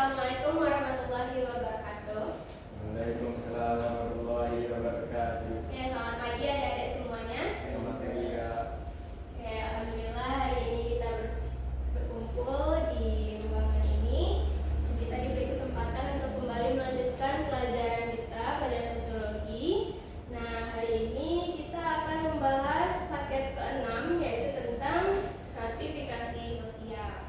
Assalamualaikum warahmatullahi wabarakatuh. Waalaikumsalam warahmatullahi wabarakatuh. Ya, selamat pagi adik-adik semuanya. Selamat pagi Kak. Oke, alhamdulillah hari ini kita berkumpul di ruangan ini. Kita diberi kesempatan untuk kembali melanjutkan pelajaran kita, pelajaran sosiologi. Nah, hari ini kita akan membahas paket ke-6, yaitu tentang stratifikasi sosial.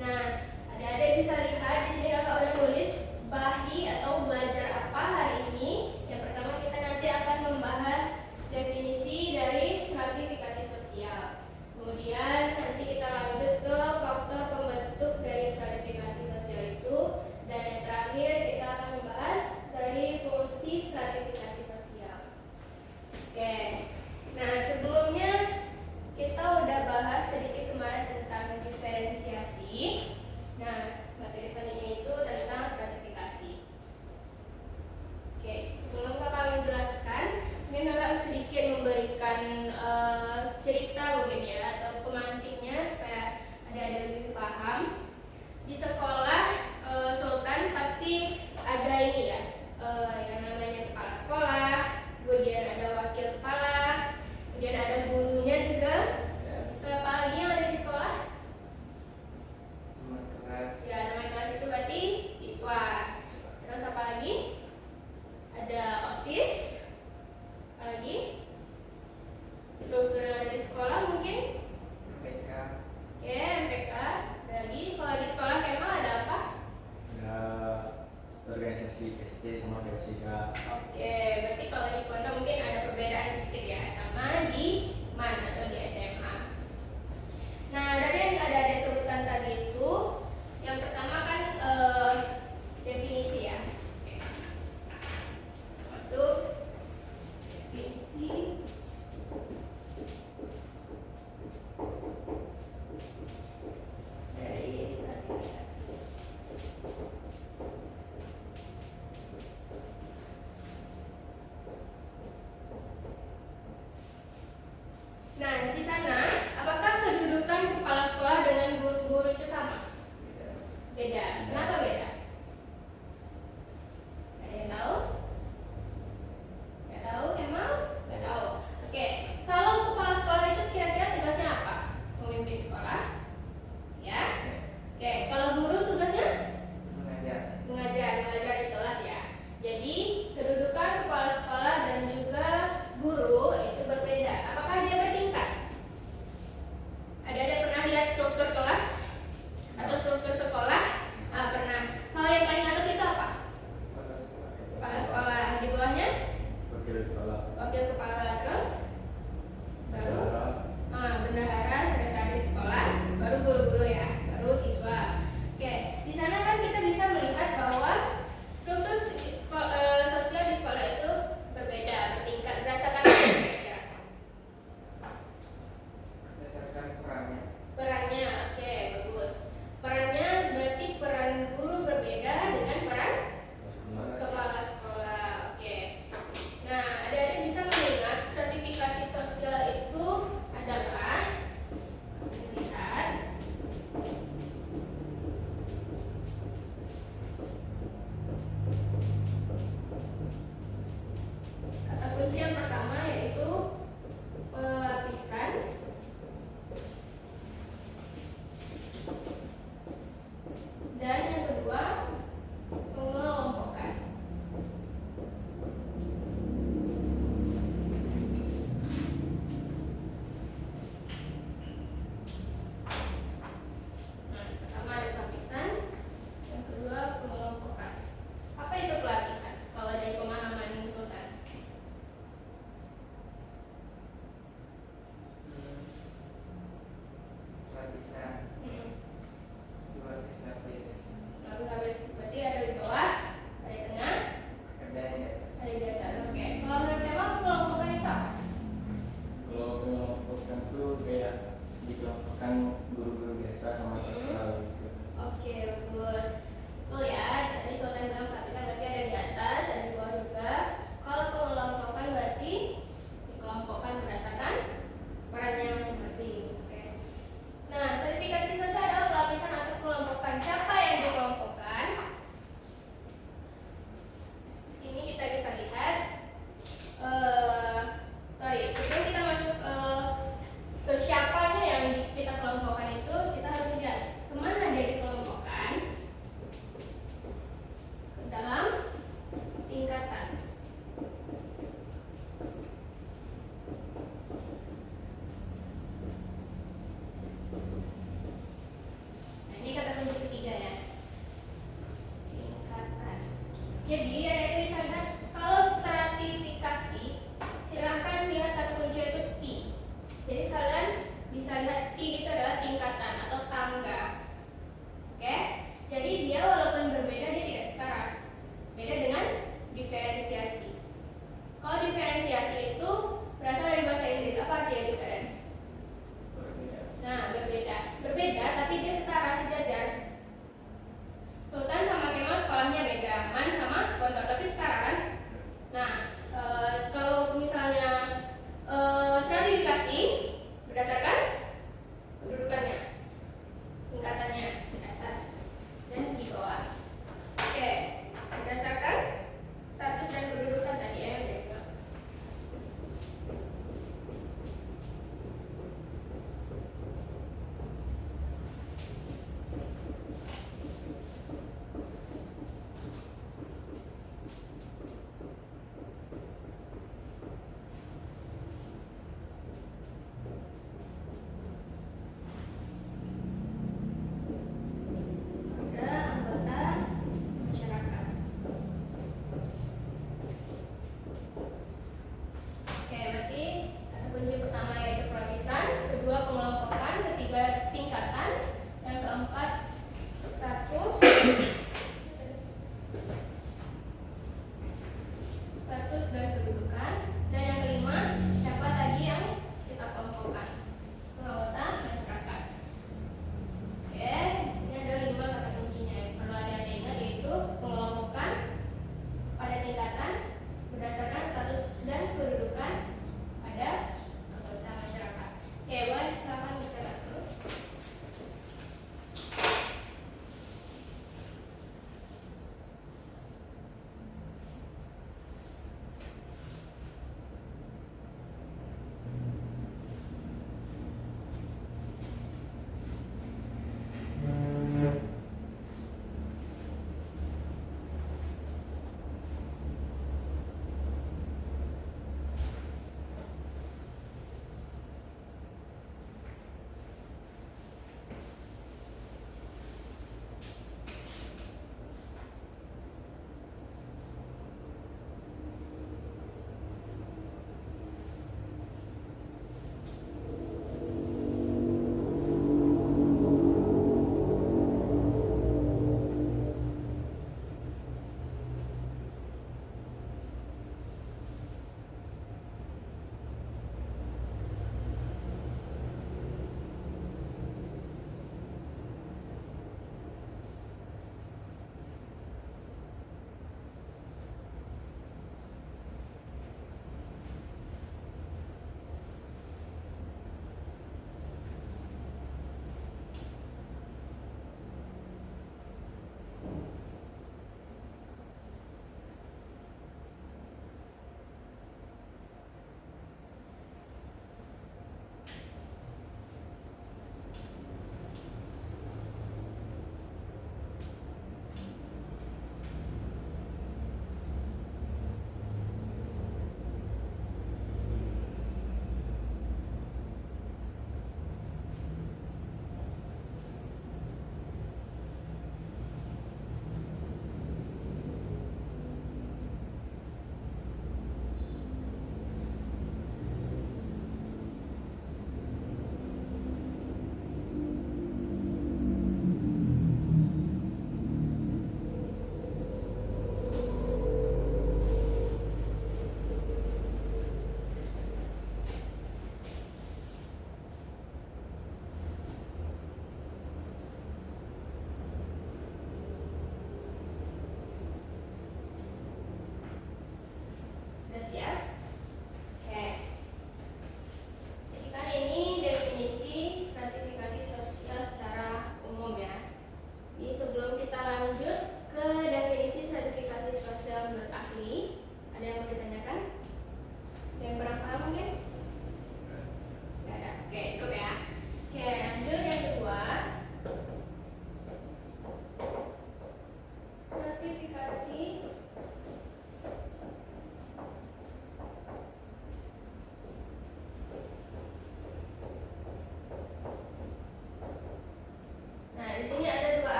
Nah, adik-adik bisa lihat di sini kakak udah nulis bahi atau belajar apa hari ini. Yang pertama kita nanti akan membahas definisi dari stratifikasi sosial. Kemudian nanti kita lanjut ke faktor pembentuk dari stratifikasi sosial itu. Dan yang terakhir kita akan membahas dari fungsi stratifikasi sosial. Oke. Nah, sebelumnya kita udah bahas sedikit kemarin tentang diferensiasi. Nah, materi selanjutnya itu tentang stratifikasi. Oke, sebelum kakak menjelaskan, mungkin kakak sedikit memberikan cerita mungkin ya, atau pemantiknya supaya ada lebih paham. Di sekolah Sultan pasti ada ini ya, yang namanya kepala sekolah, kemudian ada wakil kepala, kemudian ada gurunya juga. Setelah apa lagi yang ada di sekolah? Teman kelas. Ya, nama kelas itu berarti siswa. Terus apa lagi? Ada OSIS. Apa lagi? Struktur yang ada di sekolah mungkin? MPK. Oke, MPK. Ada lagi. Kalau di sekolah Kemal ada apa? Ya, organisasi SD sama DOSIS Kak. Oke, berarti kalau di pondok mungkin ada perbedaan sedikit ya sama di MAN atau di SMA. Nah, dari yang ada sebutkan tadi itu, yang pertama kan definisi ya. Oke. Masuk definisi. Dari stratifikasi. Nah, di sana apakah kedudukan kepala sekolah dengan guru-guru itu sama? Beda. Kenapa beda? Ada yang tahu? Nggak tahu? Emang? Nggak tahu. Oke, kalau kepala sekolah itu kira-kira tugasnya apa? Memimpin sekolah? Ya. Oke, kalau guru tugasnya? Mengajar di kelas ya. Jadi kedudukan kepala sekolah dan juga guru itu berbeda. Apakah dia bertingkat?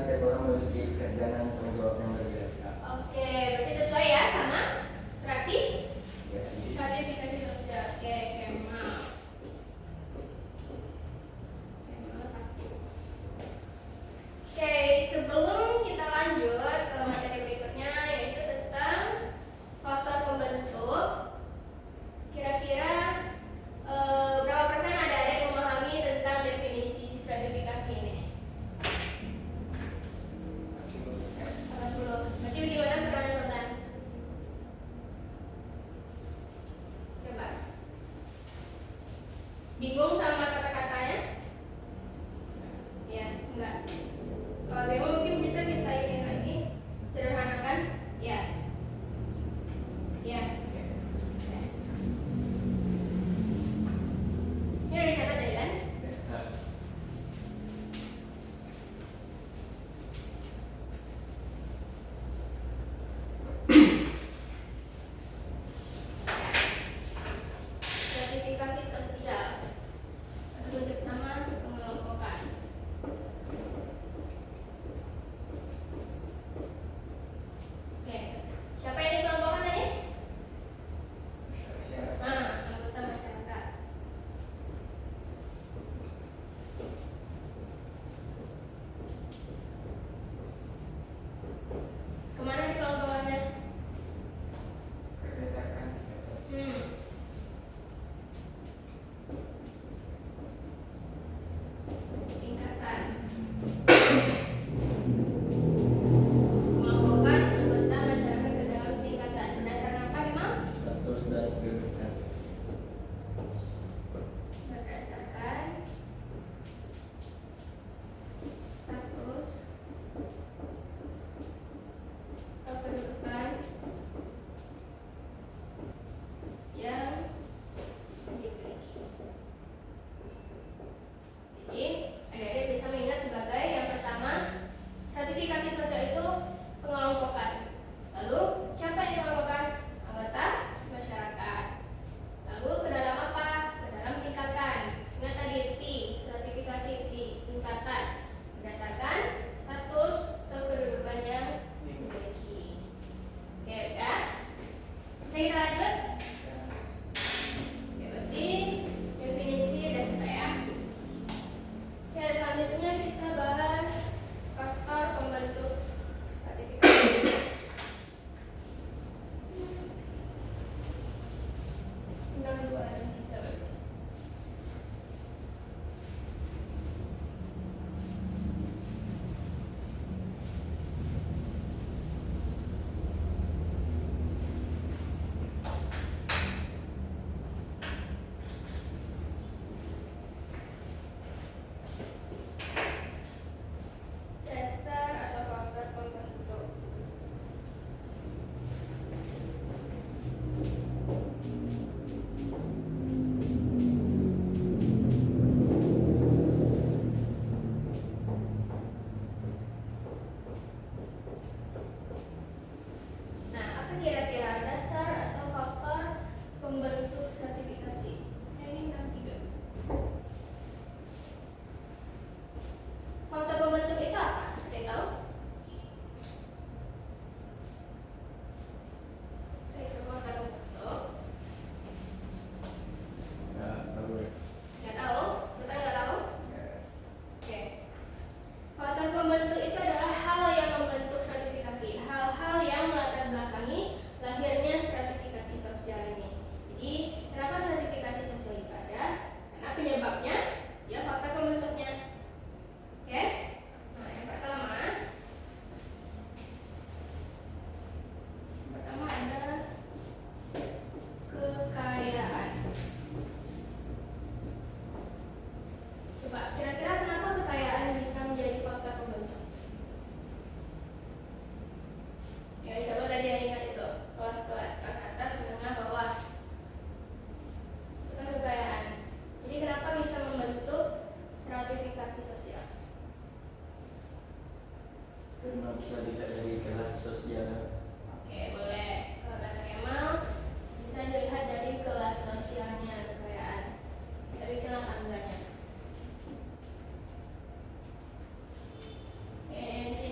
setiap orang memiliki kerjaan dan tanggung jawab yang berbeda-beda. Oke, berarti sesuai ya sama Ya sih. stratifikasi sosial. Oke, Kemal. Kemal satu. Oke, sebelum kita lanjut ke materi berikutnya yaitu tentang faktor pembentuk, kira-kira berapa persen ada yang memahami tentang definisi stratifikasi ini? 80. Berarti gimana pertanyaan? Coba. Bingung sama kata-katanya? Ya, enggak. Kalau bingung mungkin bisa kita ini lagi sederhanakan. Ya. Ya. Ini udah dicatat tadi kan? Stratifikasi sosial. Wujud nama pengelompokan. Oke, siapa yang dikelompokkan tadi? Anggota masyarakat. Kemana dikelompokkannya? Berdasarkan Tingkatan. Mengelompokkan anggota masyarakat ke dalam tingkatan. Berdasarkan apa memang? status dan kedudukan. Berdasarkan status atau kedudukan yang dimiliki. Jadi, adik-adik bisa mengingat sebagai yang pertama, stratifikasi sosial itu pengelompokan. Lalu, siapa yang dikelompokkan? Anggota masyarakat. Lalu ke dalam apa? Ke dalam tingkatan. Ingat tadi T, stratifikasi T, tingkatan. Berdasarkan status atau kedudukan yang dimiliki. Oke, udah? Bisa kita lanjut? Oke, berarti definisi udah selesai ya. Oke, selanjutnya kita bahas faktor pembentuk stratifikasi. Tinggal 2 dan 3 berarti. Dasar atau faktor pembentuk. Nah, apa kira-kira dasar atau faktor pembentuk stratifikasi? Ini yang 3. Faktor pembentuk itu apa? Ada yang tahu? Itu faktor pembentuk. Nggak tahu ya. Nggak tahu? Kita nggak tahu? Nggak. Oke. Faktor pembentuk itu adalah hal yang membentuk stratifikasi, hal-hal yang melatar belakangi lahirnya stratifikasi sosial ini. Jadi, kenapa stratifikasi sosial itu ada? Karena penyebabnya ya faktor pembentuknya. Oke? Nah, yang pertama ada kekayaan. Coba kira-kira kenapa kekayaan bisa menjadi faktor pembentuk? Ya, coba tadi yang ingat itu kelas atas, menengah, bawah. Itu kan kekayaan. Jadi kenapa bisa membentuk stratifikasi sosial? Karena bisa dilihat dari kelas sosial. Oke, boleh. Kalau kata Kemal bisa dilihat dari kelas sosialnya kekayaan. Kita bikinlah tangganya. Oke, yang C.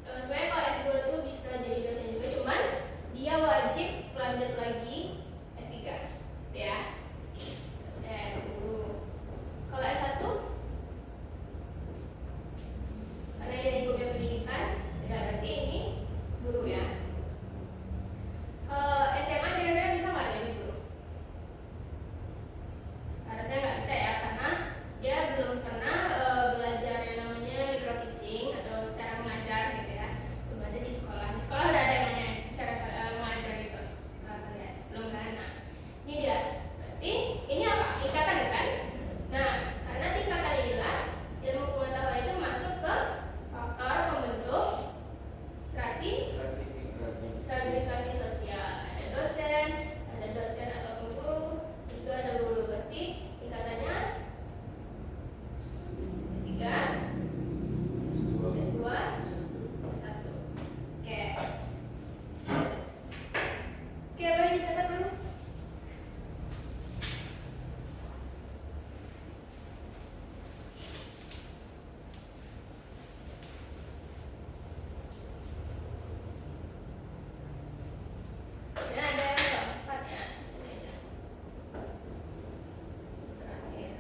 Sebenarnya kalau S2 tuh bisa jadi dosen juga, cuman dia wajib lanjut lagi S3 ya, dosen guru. Kalau S1 karena dia lingkupnya pendidikan, tidak berarti ini guru ya. SMA kira-kira bisa nggak jadi guru? Seharusnya nggak bisa ya, karena dia belum pernah belajar yang namanya micro teaching atau cara mengajar gitu ya. Belum ada di sekolah. Di sekolah udah ada yang namanya cara mengajar gitu. Kalau kalian belum kan? Nah, ini dia. Berarti ini apa? Tingkatan kan? Nah, karena tingkatan inilah ilmu pengetahuan itu masuk ke faktor pembentuk stratifikasi sosial. Ada dosen ataupun guru, juga ada guru. Berarti tingkatannya S3, S2, S1. Oke. Oke, boleh dicatat dulu. Ini ada yang keempat ya, sini aja. Terakhir.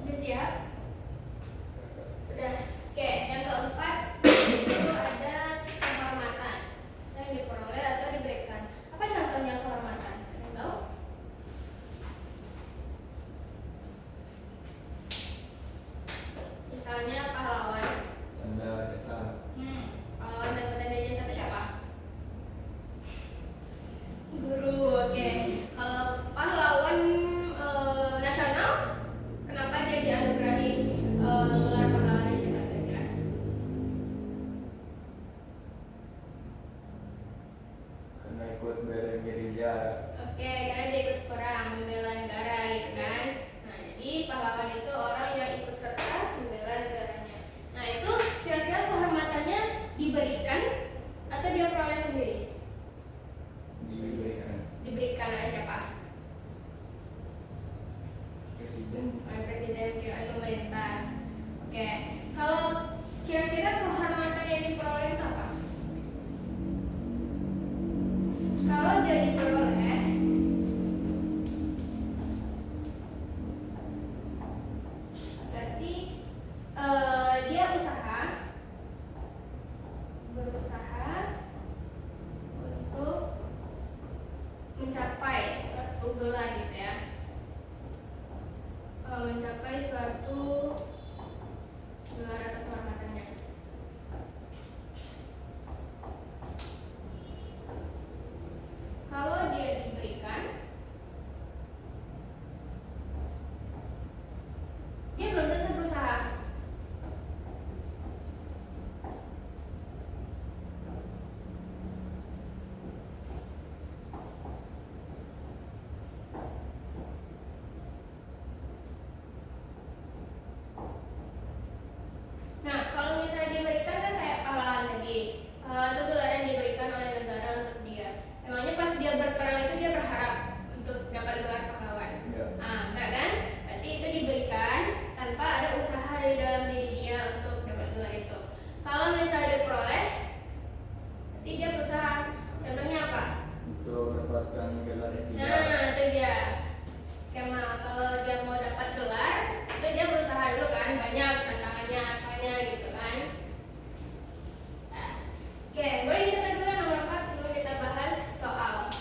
Udah siap? Udah. Oke, yang keempat itu ada kehormatan. Saya diperoleh atau diberikan. Apa contohnya kehormatan? Kalian tahu? Misalnya pahlawan. Tanda jasa. Pahlawan dan tanda jasa itu siapa? Guru. Oke. Kalau pahlawan nasional, kenapa dia dianugerahi gelar pahlawan nasional kira-kira? Karena ikut bergerilya. Oke, karena dia ikut perang membela negara gitu kan. Nah, jadi pahlawan itu orang yang ikut serta membela negaranya. Nah, itu kira-kira kehormatannya diberikan atau dia peroleh sendiri? Diberikan. Diberikan oleh siapa? Presiden. Oleh presiden, oleh pemerintah. Oke, kalau kira-kira kehormatan yang diperoleh itu apa? diperoleh berarti dia berusaha untuk mencapai suatu gelar gitu ya, mencapai suatu gelar atau kehormatannya. Kalau dia diberikan, dia belum tentu berusaha. Nah, kalau misalnya diberikan kan kayak pahlawan tadi. Pahlawan itu gelar yang diberikan oleh negara untuk dia. Emangnya pas dia berperang itu dia berharap untuk dapat gelar pahlawan? Enggak. Enggak kan? Berarti itu diberikan tanpa ada usaha dari dalam diri dia untuk dapat gelar itu. Kalau misalnya diperoleh, berarti dia berusaha. Contohnya apa? Untuk mendapatkan gelar S3. Nah, itu dia. Kemal, kalau dia mau dapat gelar, itu dia berusaha dulu kan, banyak tantangannya, apanya gitu kan. Nah, oke, boleh dicatat dulu nomor 4 sebelum kita bahas soal.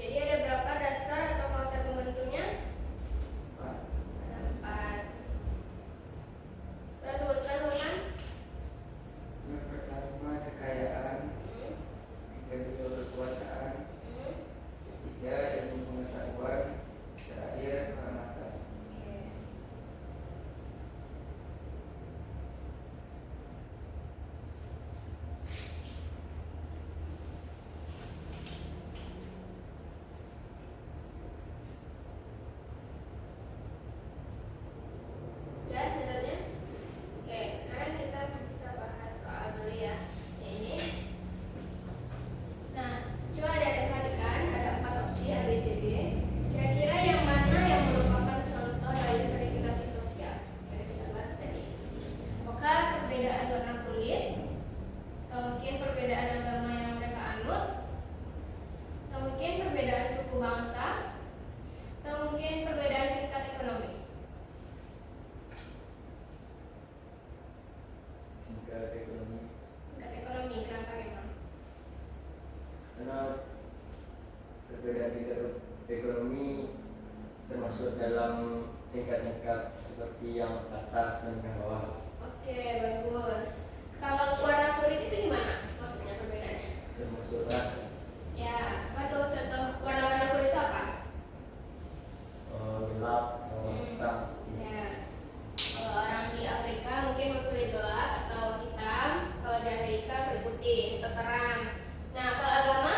Jadi ada berapa dasar atau faktor pembentuknya? Ada 4. Sudah sebutkan Roman? Yang pertama kekayaan, yang kedua kekuasaan, ketiga ilmu pengetahuan, terakhir kehormatan. Oke. Sudah catatnya? Oke, sekarang kita bisa bahas soal dulu ya. Ini. Nah, coba ada perhatikan ada 4 opsi A, B, C, D. Kira-kira yang mana yang merupakan contoh dari verifikasi sosial yang kita bahas tadi? Apakah perbedaan warna kulit, atau mungkin perbedaan agama yang mereka anut, atau mungkin perbedaan suku bangsa, atau mungkin perbedaan tingkat ekonomi? Tingkat ekonomi. Tingkat ekonomi, kenapa emang? Karena perbedaan tingkat ekonomi termasuk dalam tingkat-tingkat seperti yang atas dan yang bawah. Oke, bagus. Kalau warna kulit itu gimana? Maksudnya perbedaannya? Termasuk ras. Ya, apa tuh contoh warna-warna kulit itu apa? Gelap sama hitam. Ya. Kalau orang di Afrika mungkin berkulit gelap atau hitam. Kalau di Amerika kulit putih atau terang. Nah, kalau agama?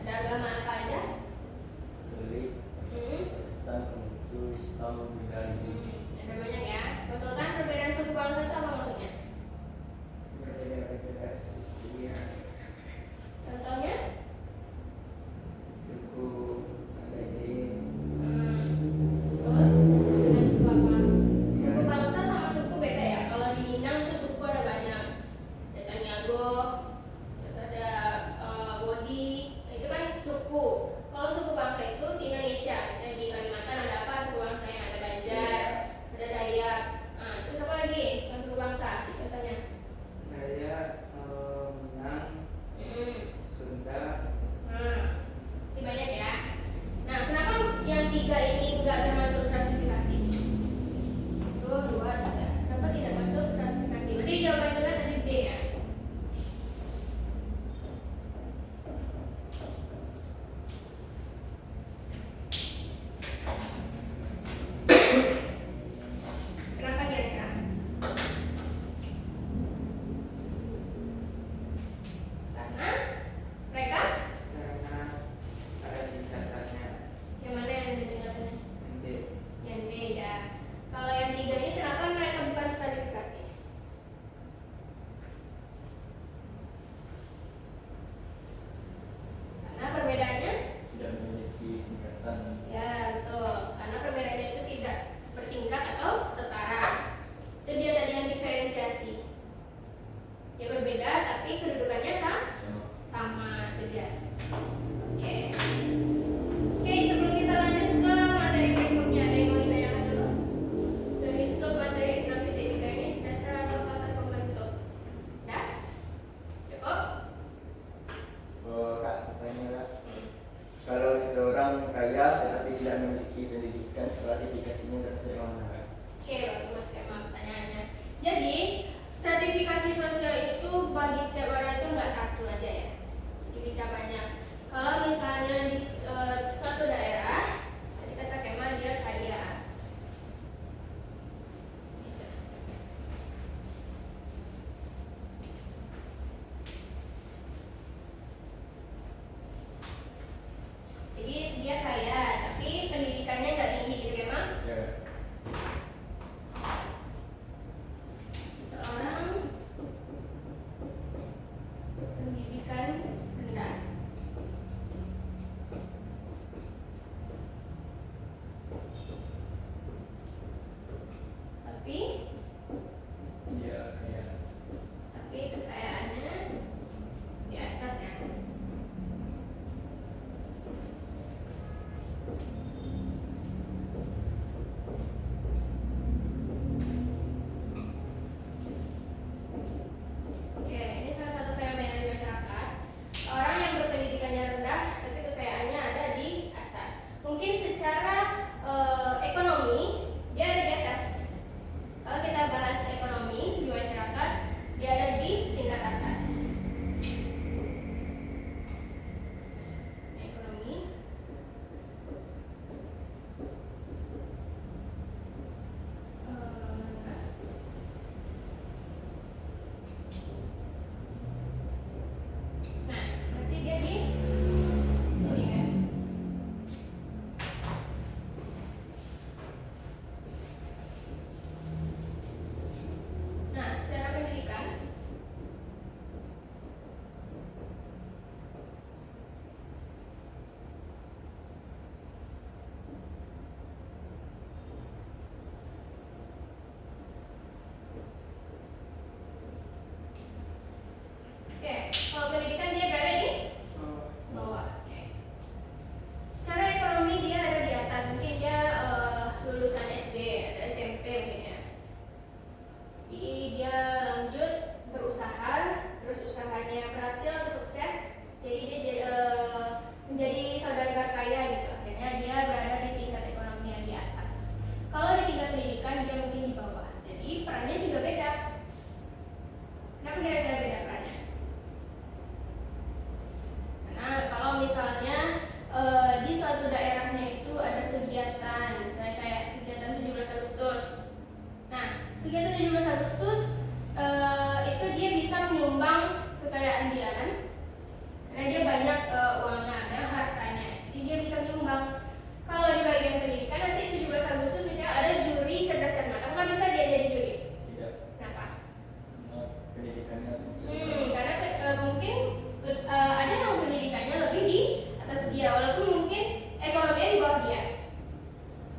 Ada agama apa aja? Katolik, Protestan, Konghucu, Islam, Buddha, Hindu. Ada banyak ya. Betul kan perbedaan suku bangsa itu apa maksudnya? Berbeda-beda suku ya, Contohnya? suku Andai, Terus dengan suku apa? Suku bangsa sama suku beda ya. Kalau di Minang tuh suku ada banyak. Ada Sanyago, terus ada Bodi. Nah, itu kan suku. Kalau suku bangsa itu di Indonesia. Misalnya di Kalimantan ada apa suku bangsanya? Ada Banjar, ada Dayak. Nah, terus apa lagi? Kalau suku bangsa contohnya. Dayak, Minang, Sunda. Nah, ini banyak ya. Nah, kenapa yang 3 ini enggak termasuk stratifikasi? 2, 3. Kenapa tidak masuk stratifikasi? Berarti jawaban kita tadi D ya. tidak memiliki pendidikan stratifikasinya termasuk yang mana? Oke, bagus tema pertanyaannya. Jadi stratifikasi sosial itu bagi setiap orang itu nggak satu aja ya, jadi bisa banyak. Kalau misalnya di suatu daerah, tadi kata Kemal dia kaya. Jadi dia kaya, tapi pendidikannya nggak tinggi gitu ya, Mam? Ya. Seorang pendidikan rendah. Tapi Dia kayak kekayaannya di atas ya. Oke, ini salah satu fenomena di masyarakat. Orang yang berpendidikannya rendah tapi kekayaannya ada di atas. Mungkin secara ekonomi dia ada di atas. Kalau kita bahas ekonomi di masyarakat, dia ada di tingkat atas. Ekonomi. Nah, berarti dia di sini kan. Nah, secara pendidikan oke, kalau pendidikan dia berada di bawah. Oke. Secara ekonomi dia ada di atas. Mungkin dia lulusan SD atau SMP mungkin ya. Jadi dia lanjut berusaha, terus usahanya berhasil atau sukses. Jadi dia menjadi saudagar kaya gitu. Akhirnya dia berada di tingkat ekonomi yang di atas. Kalau di tingkat pendidikan dia mungkin di bawah. Jadi perannya juga beda. Kenapa kira-kira beda perannya? Karena kalau misalnya di suatu daerahnya itu ada kegiatan, misalnya kayak kegiatan 17 Agustus. Nah, kegiatan 17 Agustus itu dia bisa menyumbang kekayaan dia kan? Karena dia banyak uangnya, ada hartanya. Jadi dia bisa menyumbang. Kalau di bagian pendidikan nanti 17 Agustus misalnya ada juri cerdas cermat. Apakah bisa dia jadi juri? tidak. Kenapa? Karena pendidikannya Karena mungkin ada yang pendidikannya lebih di atas dia, walaupun mungkin ekonominya di bawah dia,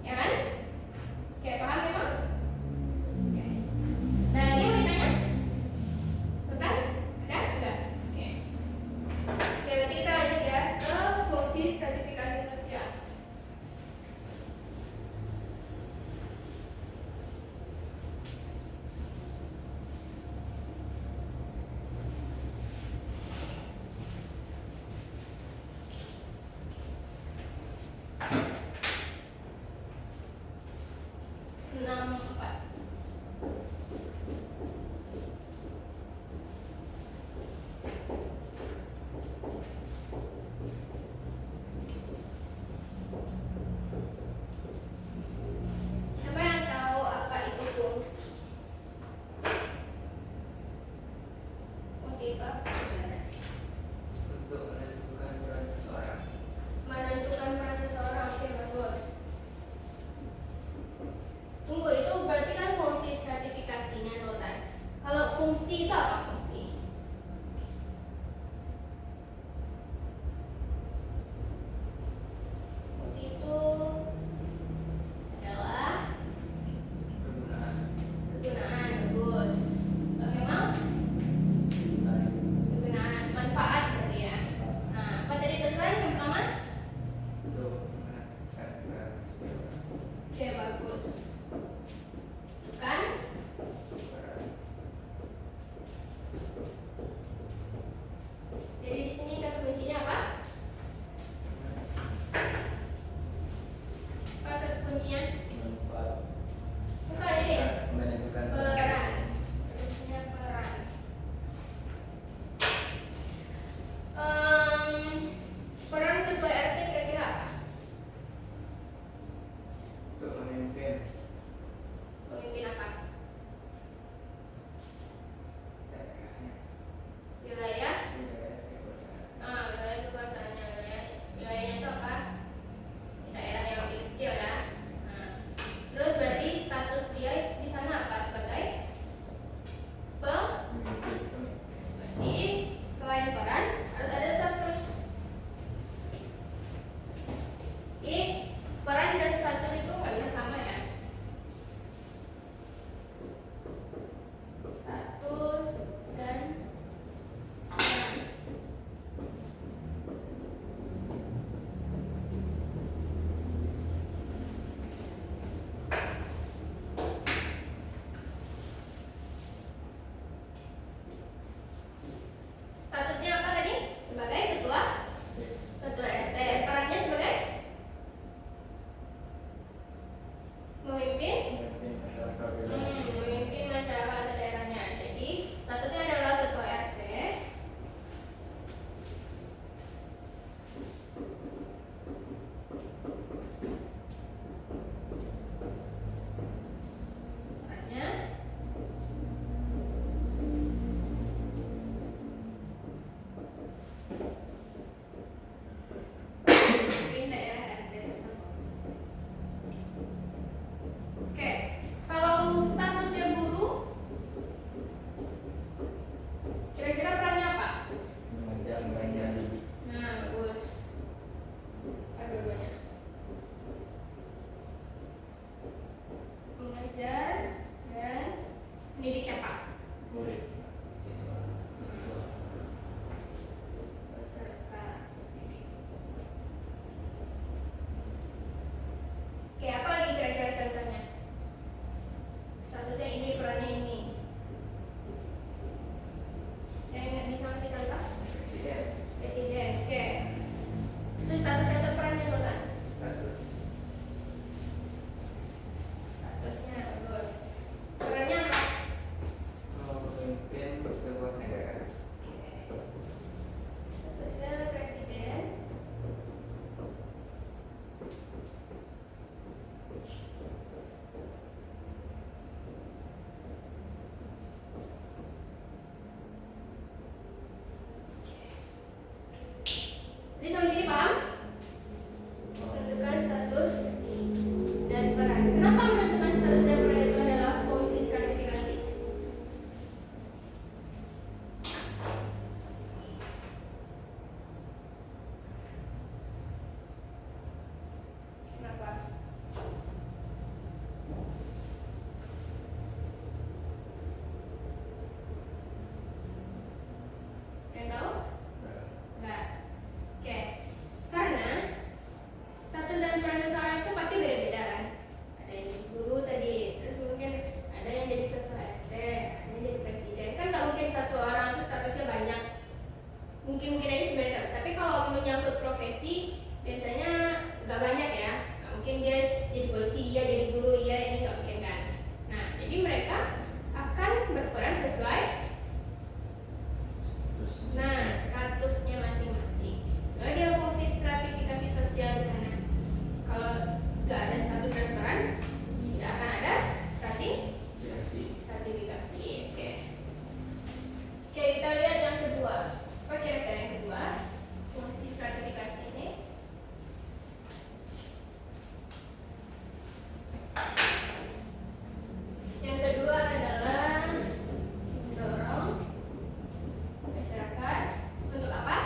ya kan? Oke, paham ya, Pak? Oke. Nah, dia mau ditanya? Betul? Ada? Enggak? Oke. Oke, berarti kita lanjut ya ke fungsi stratifikasi sosial. Siapa yang tahu apa itu fungsi? Fungsi itu apa sebenarnya? Untuk menentukan peran seseorang. Menentukan peran seseorang. Oke, bagus. Tunggu, itu berarti kan fungsi stratifikasinya Notan. Kalau fungsi itu apa fungsi? Fungsi itu adalah Kegunaan. kegunaan, bagus. Oke, Mal? Kegunaan, manfaat berarti ya. Nah, apa tadi terusan yang pertama? Untuk menentukan peran seseorang. Oke, bagus. Tuh kan? Peran. Jadi di sini kata kuncinya apa? statusnya? Manfaat. Bukan ini. Menentukan Peran. Statusnya peran. Peran ketua RT kira-kira apa? Untuk memimpin Pemimpin apa? daerahnya, Wilayah. wilayah kekuasaan. Wilayah kekuasaannya. Wilayahnya itu apa? Daerah yang lebih kecil ya. Nah, terus berarti status dia di sana apa sebagai memimpin. berarti selain peran harus ada status. Peran dan status itu nggak bisa sama ya. Status dan peran. Statusnya apa tadi? Sebagai ketua RT. Perannya sebagai memimpin Memimpin masyarakat wilayah. memimpin masyarakat daerahnya. Jadi statusnya adalah ketua RT. Perannya memimpin daerah RT tersebut. Oke, kalau statusnya guru, kira-kira perannya apa? Mengajar didik. Nah, bagus. Ada banyak. Mengajar dan mendidik siapa? Murid. Siswa. Peserta didik. Oke, apa lagi kira-kira contohnya? Statusnya ini, perannya ini. Yang nggak bisa ngasih contoh? Presiden. Presiden. Oke. Itu statusnya atau perannya bukan? Status. Statusnya bagus. Perannya apa? Memimpin sebuah negara. Statusnya presiden. Jadi sampai sini paham? Menentukan status dan peran. Kenapa menentukan status dan peran itu adalah fungsi stratifikasi? Kenapa? Yang tahu? Enggak. Oke. Karena status dan peran seseorang itu pasti beda-beda kan. Ada yang jadi guru tadi, terus mungkin ada yang jadi ketua RT, ada yang jadi presiden. Kan nggak mungkin satu orang tuh statusnya banyak. Mungkin aja sebenarnya. Tapi kalau menyangkut profesi, biasanya nggak banyak ya. Nggak mungkin dia jadi polisi, iya jadi guru, iya ini nggak mungkin kan. Nah, jadi mereka akan berperan sesuai statusnya masing-masing. Lalu dia fungsi stratifikasi sosial di sana. Kalau nggak ada status dan peran, tidak akan ada stratifikasi. Oke. Oke, kita lihat yang kedua. Apa kira-kira yang kedua? Fungsi stratifikasi ini. Yang kedua adalah mendorong masyarakat untuk apa?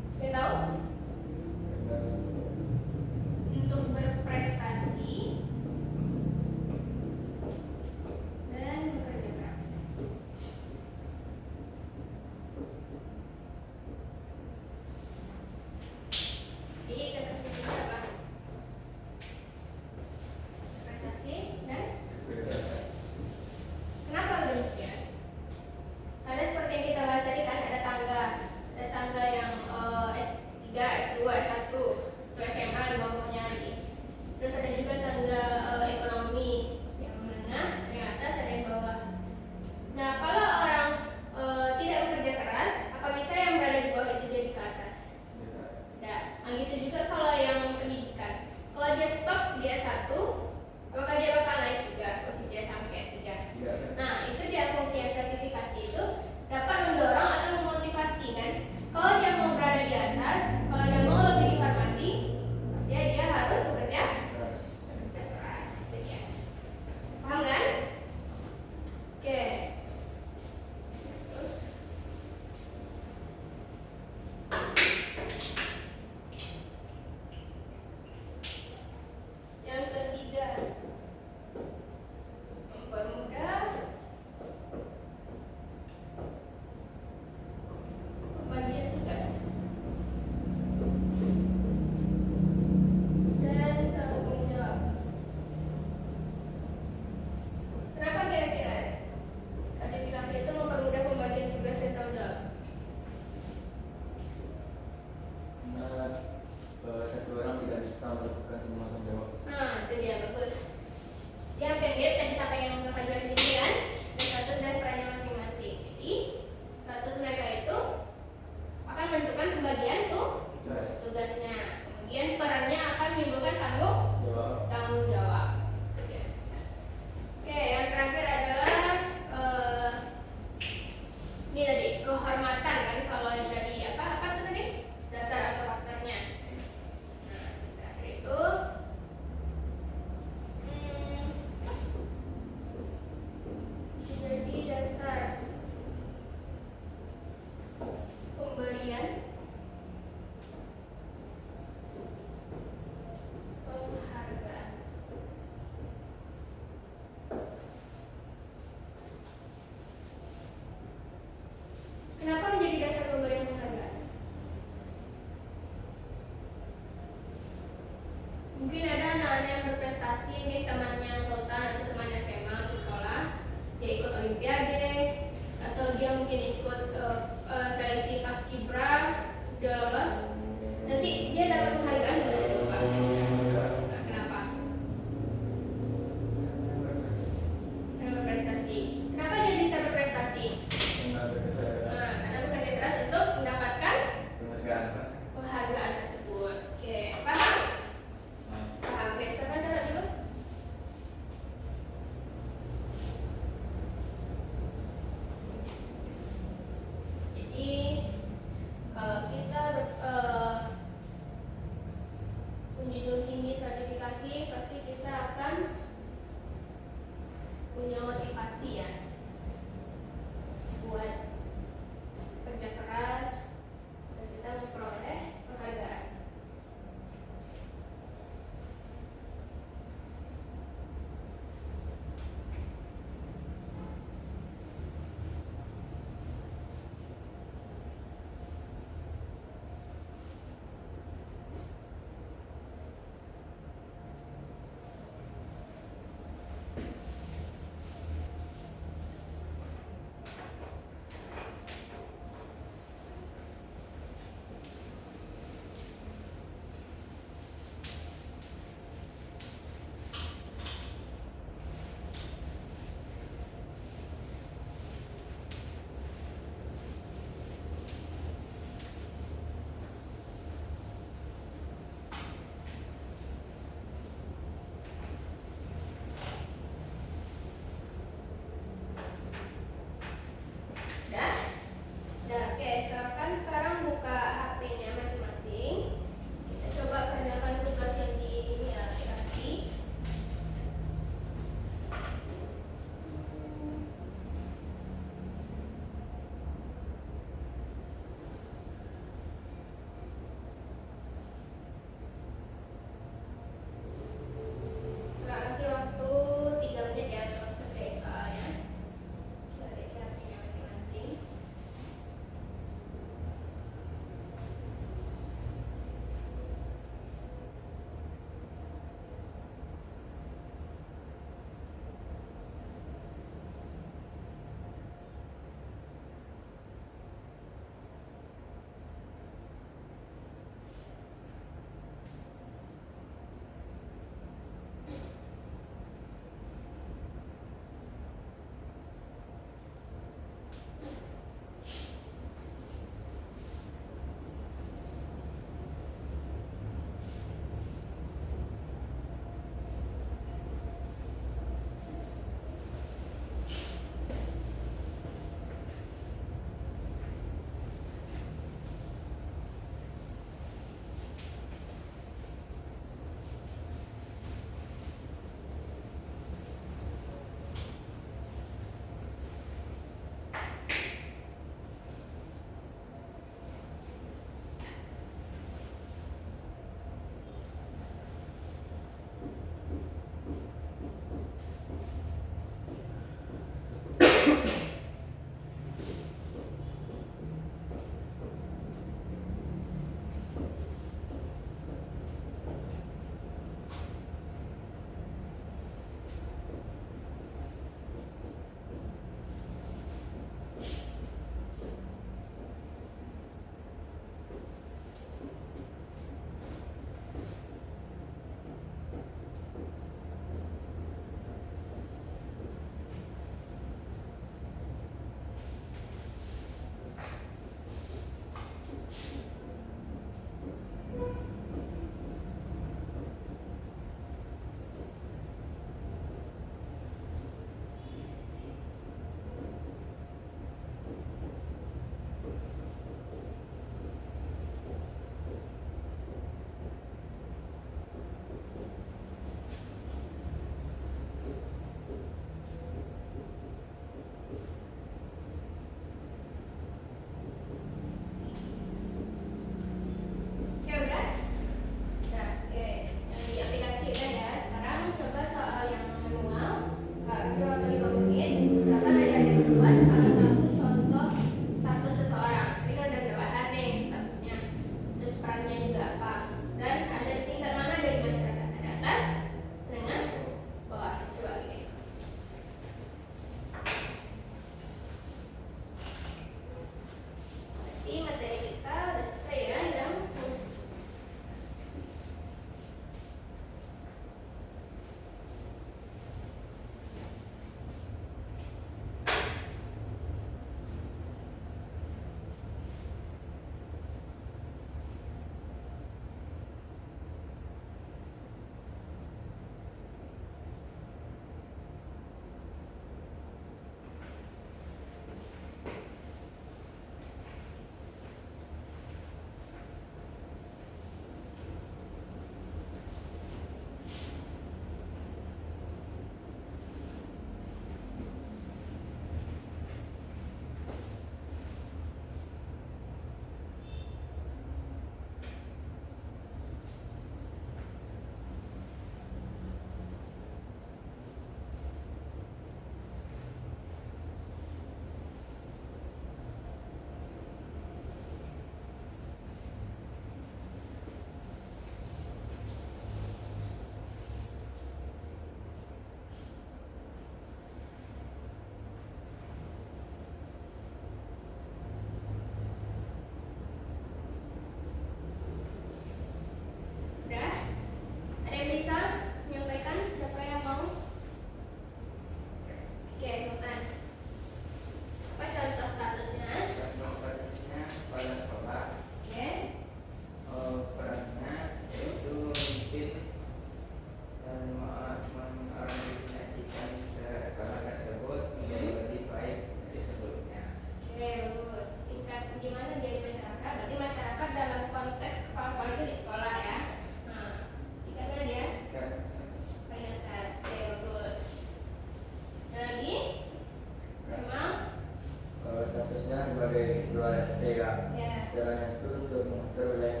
Caranya itu untuk mengatur wilayah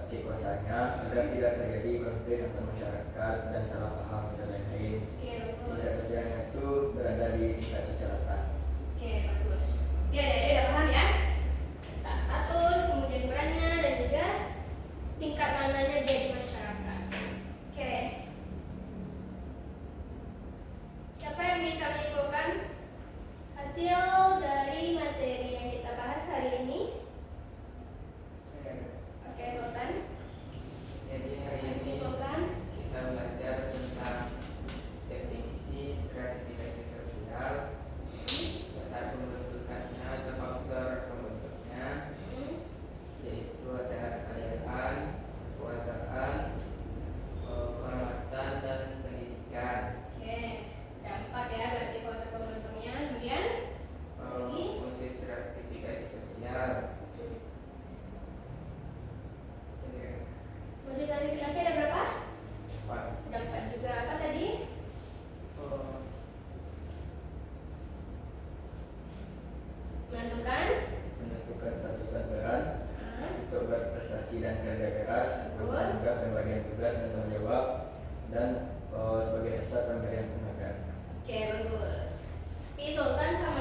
kekuasaannya agar tidak terjadi konflik antar masyarakat dan salah paham dan lain-lain. Oke, bagus. Tingkat sosialnya itu berada di tingkat sosial atas. Oke, bagus. Ya, adik-adik udah paham ya? Tentang status, kemudian perannya, dan juga tingkat mananya dia di masyarakat. Oke. Siapa yang bisa menyimpulkan hasil dari materi yang kita bahas hari ini? Oke, Sultan. Jadi hari ini Menyimpulkan. kita belajar tentang definisi stratifikasi sosial, dasar pembentukannya atau faktor pembentuknya, yaitu ada kekayaan, kekuasaan, kehormatan dan pendidikan. Oke, ada 4 ya berarti faktor pembentuknya. Kemudian lagi? Fungsi stratifikasi sosial. fungsi klasifikasi ada berapa? Pak, Ada 4 juga. Apa tadi? Menentukan. Menentukan status dan peran, Nah, untuk berprestasi dan kerja keras, Bagus. dan juga pembagian tugas dan tanggung jawab, dan sebagai dasar pemberian penghargaan. Oke, bagus. Sultan sama